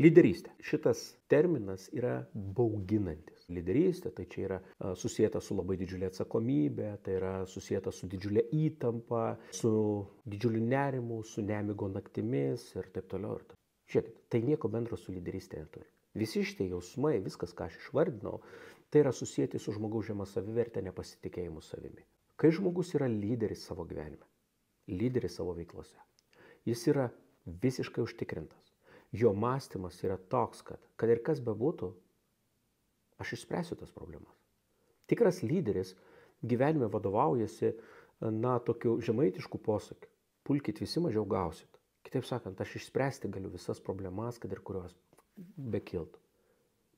Lyderystė. Šitas terminas yra bauginantis. Lyderystė tai čia yra susijęta su labai didžiulė atsakomybė, tai yra susijęta su didžiulė įtampa, su didžiuliu nerimu, su nemigo naktimis ir taip toliau. Žiūrėkit, tai nieko bendro su lyderystė neturi. Visi šitie jausmai, viskas, ką aš išvardinau, tai yra susijęti su žmogaus žema savivertė, nepasitikėjimu savimi. Kai žmogus yra lyderis savo gyvenime, lyderis savo veiklose, jis yra visiškai užtikrintas. Jo mąstymas yra toks, kad ir kas bebūtų, aš išspręsiu tas problemas. Tikras lyderis gyvenime vadovaujasi, tokiu žemaitišku posakiu. Pulkit visi, mažiau gausit. Kitaip sakant, aš išspręsti galiu visas problemas, kad ir kurios bekiltų.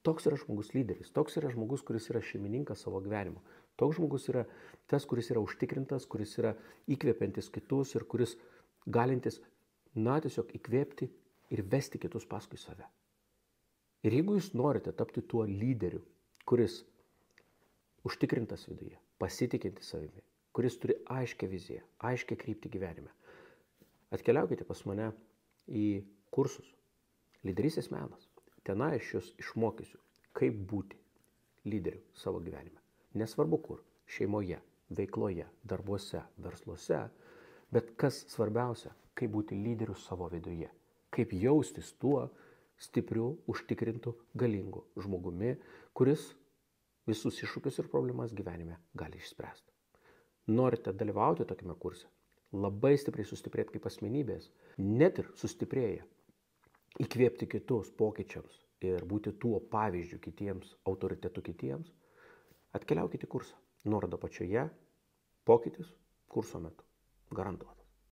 Toks yra žmogus lyderis. Toks yra žmogus, kuris yra šeimininkas savo gyvenimo. Toks žmogus yra tas, kuris yra užtikrintas, kuris yra įkvepiantis kitus ir kuris galintis, tiesiog įkvėpti ir vesti kitus paskui save. Ir jeigu jūs norite tapti tuo lyderiu, kuris užtikrintas viduje, pasitikinti savimi, kuris turi aiškę viziją, aiškę kryptį gyvenime, atkeliaukite pas mane į kursus Lyderystės menas. Tenai aš jūs išmokysiu, kaip būti lyderiu savo gyvenime. Nesvarbu kur, šeimoje, veikloje, darbuose, versluose, bet kas svarbiausia, kaip būti lyderiu savo viduje. Kaip jaustis tuo stipriu, užtikrintu, galingu žmogumi, kuris visus iššūkius ir problemas gyvenime gali išspręsti. Norite dalyvauti tokiame kurse, labai stipriai sustiprėti kaip asmenybės, net ir sustiprėję, įkvėpti kitus pokyčiams ir būti tuo pavyzdžiu kitiems, autoritetu kitiems, atkeliaukite į kursą. Nuoroda pačioje, pokytis kurso metu. Garantuota.